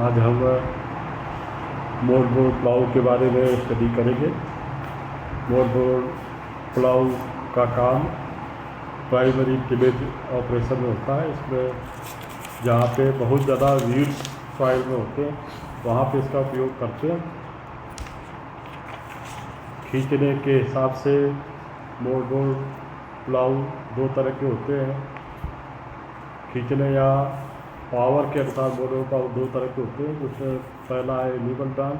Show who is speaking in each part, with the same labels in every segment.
Speaker 1: आज हम motorboat plough के बारे में स्टडी करेंगे। मोटरबोट प्लाऊ का काम प्राइमरी टिलेज ऑपरेशन में होता है। इसमें जहाँ पे बहुत ज़्यादा वीड्स सॉइल में होते हैं वहाँ पे इसका उपयोग करते हैं। खींचने के हिसाब से मोटरबोट प्लाऊ दो तरह के होते हैं। खींचने या पावर के अनुसार मोटरबोट प्लाऊ दो तरह के होते हैं। जिसमें पहला है एनिमल डाम।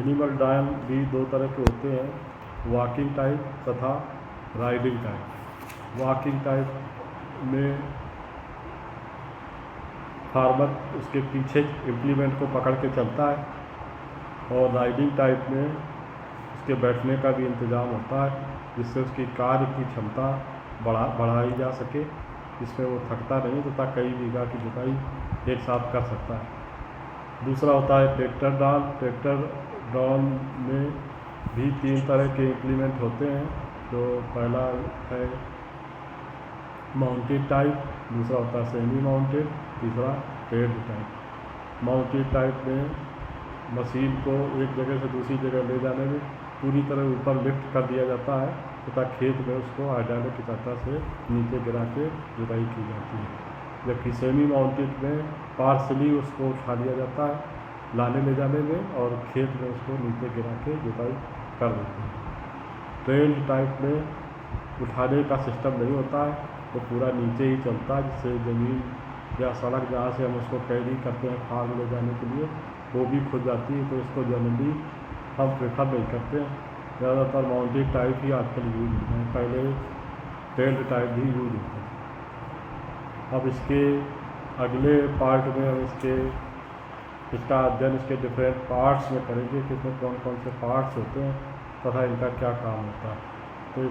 Speaker 1: एनिमल डाम भी दो तरह के होते हैं, वॉकिंग टाइप तथा राइडिंग टाइप। वॉकिंग टाइप में फार्मर उसके पीछे इम्प्लीमेंट को पकड़ के चलता है और राइडिंग टाइप में उसके बैठने का भी इंतज़ाम होता है जिससे उसकी कार्य की क्षमता बढ़ाई जा सके, जिसमें वो थकता नहीं तथा कई बीघा की जुताई एक साथ कर सकता है। दूसरा होता है ट्रैक्टर डाल। ट्रैक्टर डाल में भी तीन तरह के इम्प्लीमेंट होते हैं। जो पहला है माउंटेड टाइप, दूसरा होता है सेमी माउंटेड, तीसरा पेड टाइप। माउंटेड टाइप में मशीन को एक जगह से दूसरी जगह ले जाने में पूरी तरह ऊपर लिफ्ट कर दिया जाता है तथा खेत में उसको हाइड्रोलिक की सहायता से नीचे गिरा के जुताई की जाती है। जबकि सेमी माउंटेड में पार्सली उसको उठा लिया जाता है लाने ले जाने में और खेत में उसको नीचे गिरा के जुताई कर देते हैं। ट्रेन टाइप में उठाने का सिस्टम नहीं होता है, वो पूरा नीचे ही चलता है, जिससे ज़मीन या सड़क जहाँ से हम उसको कैरी करते हैं फार्म ले जाने के लिए वो भी खुद जाती है। तो इसको जनरली हम प्रेफर नहीं करते हैं। ज़्यादातर माउंटेड टाइप ही आजकल यूज होते हैं, पहले टेल्ड टाइप भी यूज होते हैं। अब इसके अगले पार्ट में हम इसका अध्ययन इसके डिफरेंट पार्ट्स में करेंगे कि इसमें कौन कौन से पार्ट्स होते हैं तथा इनका क्या काम होता है। तो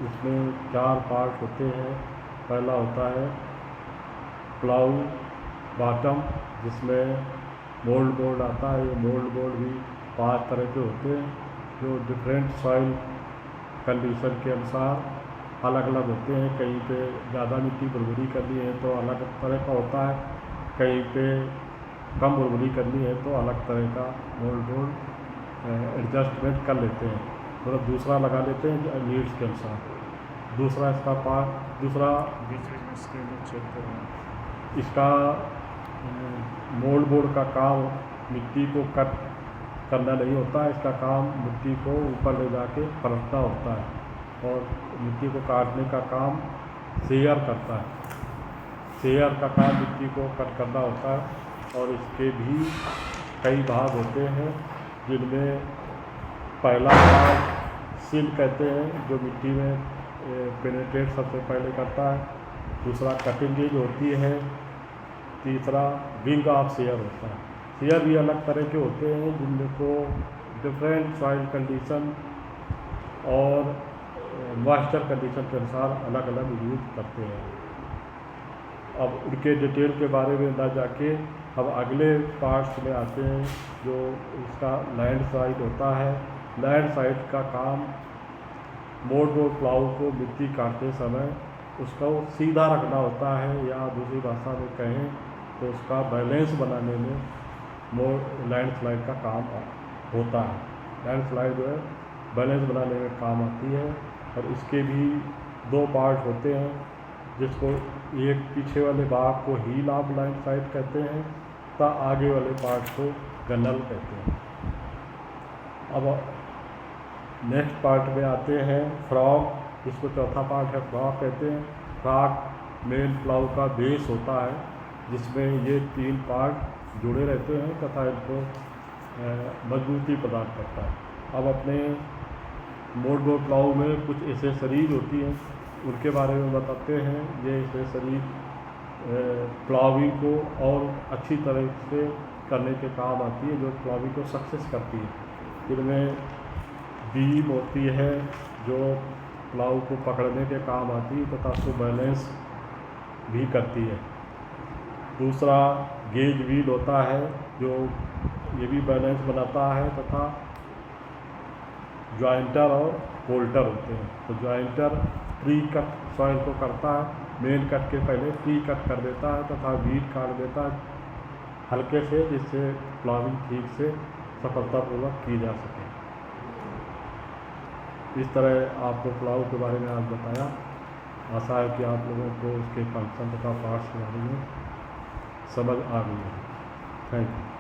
Speaker 1: इसमें चार पार्ट होते हैं। पहला होता है प्लाऊ बॉटम, जिसमें मोल्ड बोर्ड आता है। ये मोल्ड बोर्ड भी 5 तरह के होते हैं जो डिफरेंट सॉइल कंडीशन के अनुसार अलग अलग होते हैं। कहीं पे ज़्यादा मिट्टी बुरबुरी करनी है तो अलग तरह का होता है, कहीं पे कम बुरबुरी करनी है तो अलग तरह का मोल्ड बोर्ड एडजस्टमेंट कर लेते हैं, मतलब दूसरा लगा लेते हैं नीड्स के अनुसार। दूसरा इसका पार्ट चेक करें। इसका मोल्ड बोर्ड का काम मिट्टी को कट करना नहीं होता है, इसका काम मिट्टी को ऊपर ले जाके परतना होता है और मिट्टी को काटने का काम शेयर करता है। शेयर का काम मिट्टी को कट करना होता है और इसके भी कई भाग होते हैं, जिनमें पहला भाग सील कहते हैं जो मिट्टी में पेनिट्रेट सबसे पहले करता है। दूसरा कटिंग गेज होती है। तीसरा विंग ऑफ शेयर होता है। शेयर भी अलग तरह के होते हैं जिनमें को डिफरेंट सॉइल कंडीशन और मॉइस्चर कंडीशन के अनुसार अलग अलग यूज करते हैं। अब उनके डिटेल के बारे में ना जाके अब अगले पार्ट्स में आते हैं। जो इसका लैंड साइड होता है। लैंड साइड का काम मोटरबोट प्लाऊ को मिट्टी काटते समय उसको सीधा रखना होता है, या दूसरी भाषा में कहें तो उसका बैलेंस बनाने में लैंडस्लाइड का काम होता है। लैंडस्लाइड जो है बैलेंस बनाने में काम आती है और इसके भी 2 पार्ट होते हैं, जिसको एक पीछे वाले भाग को हील ऑफ लैंडस्लाइड कहते हैं तथा आगे वाले पार्ट को गनल कहते हैं। अब नेक्स्ट पार्ट में आते हैं फ्रॉग, जिसको चौथा पार्ट है फ्रॉग कहते हैं। फ्रॉग मेन प्लाऊ का बेस होता है, जिसमें ये 3 पार्ट जुड़े रहते हैं तथा इनको मजबूती प्रदान करता है। अब अपने मोटरबोट प्लाऊ में कुछ एसेसरीज होती हैं, उनके बारे में बताते हैं। ये एसेसरीज प्लाविंग को और अच्छी तरह से करने के काम आती है, जो प्लाविंग को सक्सेस करती है। जिनमें बीम होती है जो प्लाऊ को पकड़ने के काम आती है तथा उसको बैलेंस भी करती है। दूसरा गेज व्हील होता है जो ये भी बैलेंस बनाता है तथा जॉइंटर और होल्टर होते हैं। तो जॉइंटर प्री कट सॉइल को करता है, मेन कट के पहले प्री कट कर देता है तथा वीड काट देता है हल्के से, जिससे प्लाविंग ठीक से सफलतापूर्वक की जा सके। इस तरह आपको प्लाऊ के बारे में आज बताया। आशा है कि आप लोगों को उसके फंक्शन तथा पार्ट्स के बारे में समझ आ गई है। Thank you.